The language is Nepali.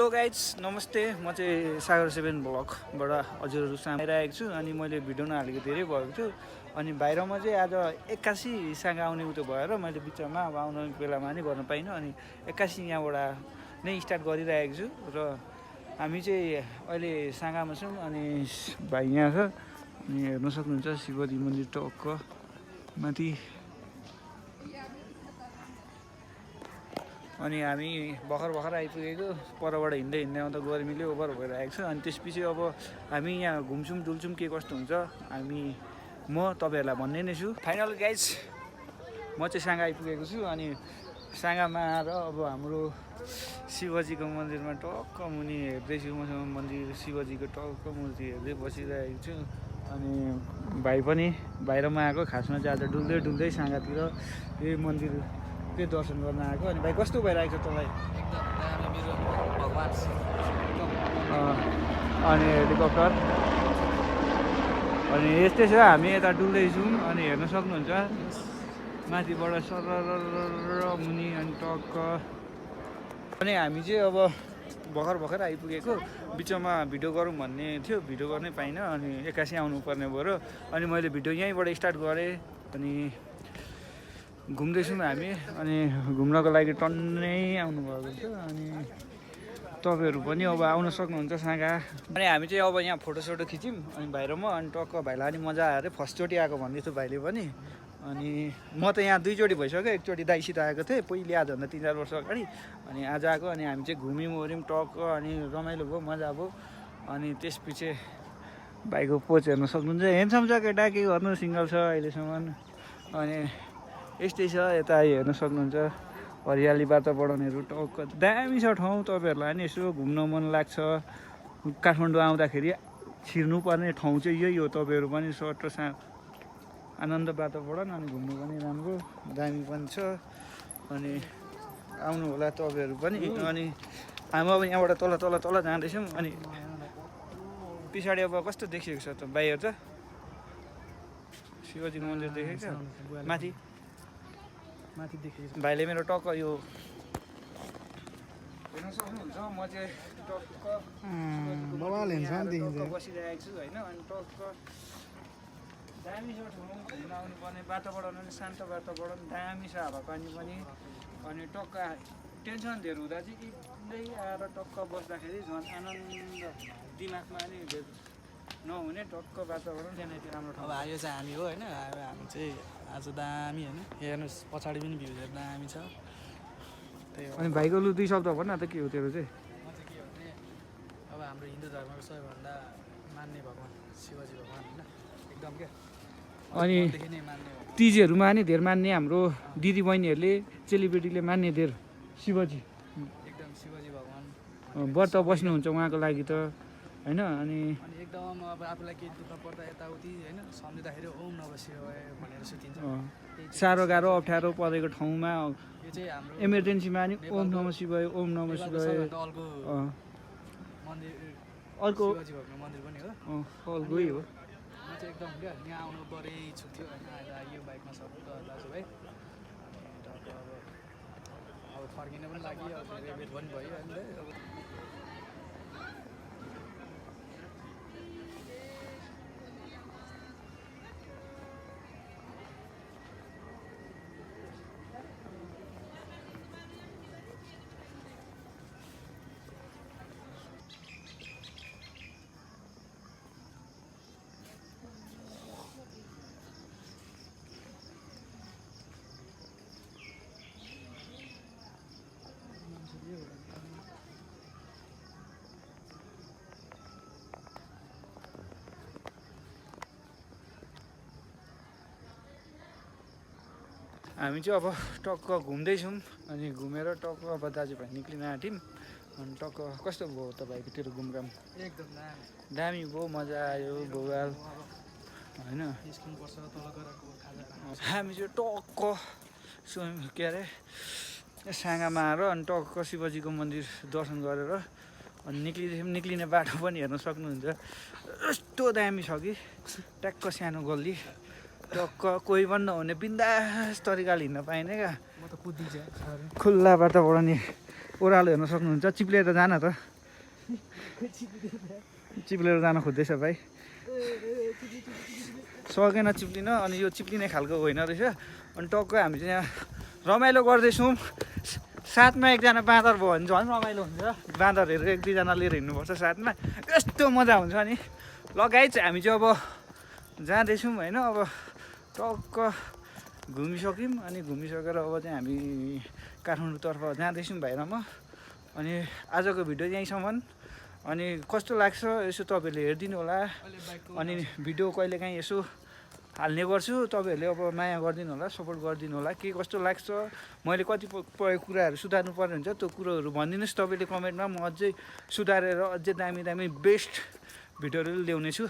हेलो गाइज नमस्ते म चाहिँ सागर 7 ब्लगबाट हजुरहरू सामु आइरहेको छु अनि मैले भिडियो नहालेको धेरै भएको छु अनि बाहिरमा चाहिँ आज 81 सागा आउने उतो भएर मैले बिचमा अब आउने बेलामा नि गर्न पाइनँ अनि 81 यहाँबाट नै स्टार्ट गरिरहेको छु र हामी चाहिँ अहिले सागामा छौँ अनि भाइ यहाँ छ अनि हेर्न सक्नुहुन्छ शिवजी मन्दिर टक्क माथि अनि हामी भर्खर आइपुगेको परबाट हिँड्दै आउँदा गर्मीले ओभर भइरहेको छ अनि त्यसपछि अब हामी यहाँ घुम्छौँ डुल्छौँ के कस्तो हुन्छ म तपाईँहरूलाई भन्ने नै छु फाइनल गाइज म चाहिँ सागा आइपुगेको छु अनि सागामा आएर अब हाम्रो शिवजीको मन्दिरमा टक्क मुनि हेर्दैछु मसँग मन्दिर शिवजीको टक्क मूर्ति हेर्दै बसिरहेको छु अनि भाइ पनि बाहिरमा आएको खासमा चाहिँ आज डुल्दै सागातिर यही मन्दिर दर्शन गर्न आएको अनि भाइ कस्तो भइरहेको छ तँलाई अनि हेलिकप्टर अनि यस्तै छ हामी यता डुल्दैछौँ अनि हेर्न सक्नुहुन्छ माथिबाट सरर मुनि अनि टक्क अनि हामी चाहिँ अब भर्खर आइपुगेको बिचमा भिडियो गरौँ भन्ने थियो भिडियो गर्नै पाइनँ अनि 81 आउनुपर्ने भयो अनि मैले भिडियो यहीँबाट स्टार्ट गरेँ अनि घुम्दैछौँ हामी अनि घुम्नको लागि टन्नै आउनुभएको छ अनि तपाईँहरू पनि अब आउन सक्नुहुन्छ सागा अनि हामी चाहिँ अब यहाँ फोटोसोटो खिच्यौँ अनि बाहिरमा अनि टक्क भाइलाई पनि मजा आयो अरे फर्स्टचोटि आएको भन्दै थियो भाइले पनि अनि म त यहाँ दुईचोटि भइसक्यो एकचोटि दाइसित आएको थिएँ पहिले आजभन्दा 3-4 वर्ष अगाडि अनि आज आएको अनि हामी चाहिँ घुम्यौँ टक्क अनि रमाइलो भयो मजा भयो अनि त्यसपछि भाइको पोज हेर्न सक्नुहुन्छ हेन्डसम छ केटा के गर्नु सिङ्गल छ अहिलेसम्म अनि यस्तै छ यता हेर्न सक्नुहुन्छ हरियाली वातावरणहरू टक्क दामी छ ठाउँ तपाईँहरूलाई नि यसो घुम्न मन लाग्छ काठमाडौँ आउँदाखेरि छिर्नुपर्ने ठाउँ चाहिँ यही हो तपाईँहरू पनि सर्ट र आनन्द वातावरण अनि घुम्नु पनि राम्रो दामी पनि छ अनि आउनु होला तपाईँहरू पनि अनि हामी अब यहाँबाट तल जाँदैछौँ अनि पछाडि अब कस्तो देखिएको छ त बाहिर त शिवजीको मन्दिर देखेको छ माथि भाइले मेरो टक्क यो हेर्न सक्नुहुन्छ म चाहिँ टक्क बसिरहेको छु होइन अनि टक्क दामी छ ठाउँ घुम्न आउनुपर्ने वातावरण पनि शान्त वातावरण दामी छ हावापानी पनि अनि टक्क टेन्सन धेर हुँदा चाहिँ एक्लै आएर टक्क बस्दाखेरि झन् आनन्द दिमागमा नि नहुने टक्क वातावरण त्यहाँनिर राम्रो ठाउँ अब यो चाहिँ हामी हो होइन हामी चाहिँ आज दामी होइन हेर्नुहोस् पछाडि पनि भ्यूहरू दामी छ त्यही हो अनि भाइको लु 2 शब्द भन्न त के हो तेरो चाहिँ म चाहिँ के भने अब हाम्रो हिन्दू धर्मको सबैभन्दा मान्ने भगवान् शिवजी भगवान् होइन एकदम क्या अनि तिजहरूमा नि धेर मान्ने हाम्रो दिदी बहिनीहरूले चेलीबेटीले मान्ने धेर शिवजी एकदम शिवजी भगवान् व्रत बस्नुहुन्छ उहाँको लागि त होइन अनि एकदम अब आफूलाई केही दुःख पर्दा यताउति होइन सम्झिँदाखेरि ओम नमः शिवाय भनेर सुतिन्छ साह्रो गाह्रो अप्ठ्यारो परेको ठाउँमा यो चाहिँ हाम्रो इमर्जेन्सीमा नि ओम नमः शिवाय ओम नमः शिवाय अर्को शिवजी भगवान् मन्दिर पनि हो अर्कै हो म चाहिँ एकदम क्या यहाँ आउनु बढी इच्छुक थियो होइन आज यो बाइकमा सब दाजुभाइ अब फर्किन पनि लाग्यो अब रेबेट पनि भयो अहिले अब हामी चाहिँ अब टक्क घुम्दैछौँ अनि घुमेर टक्क अब दाजुभाइ निक्लिन आँट्यौँ अनि टक्क कस्तो भयो तपाईँको तेरो घुमघाम एकदम दामी भयो मजा आयो भोगाल होइन हामी चाहिँ टक्क के अरे सागामा आएर अनि टक्क शिवजीको मन्दिर दर्शन गरेर अनि निक्लिने बाटो पनि हेर्न सक्नुहुन्छ यस्तो दामी छ कि ट्याक्क सानो गल्ली टक्क कोही पनि नहुने बिन्दास तरिकाले हिँड्न पाइने क्या म त कुदिन्छ खुल्ला वातावरण ओह्रालो हेर्न सक्नुहुन्छ चिप्लेर जान त चिप्लेर जान खोज्दैछ भाइ सकेन चिप्लिन अनि यो चिप्लिने खालको होइन रहेछ अनि टक्क हामी चाहिँ यहाँ रमाइलो गर्दैछौँ साथमा एकजना बाँदर भयो भने झन् रमाइलो हुन्छ बाँदरहरू एक दुईजना लिएर हिँड्नुपर्छ साथमा यस्तो मजा हुन्छ नि लगाइ चाहिँ हामी चाहिँ अब जाँदैछौँ होइन अब टक्क घुमिसक्यौँ अनि घुमिसकेर अब चाहिँ हामी काठमाडौँतर्फ जाँदैछौँ भाइ र म अनि आजको भिडियो यहीँसम्म अनि कस्तो लाग्छ यसो तपाईँहरूले हेरिदिनु होला अनि भिडियो कहिलेकाहीँ यसो हाल्ने गर्छु तपाईँहरूले अब माया गरिदिनु होला सपोर्ट गरिदिनु होला के कस्तो लाग्छ मैले कतिपय कुराहरू सुधार्नु पर्ने हुन्छ त्यो कुरोहरू भनिदिनुहोस् तपाईँले कमेन्टमा म अझै सुधारेर अझै दामी दामी बेस्ट भिडियोहरू ल्याउने छु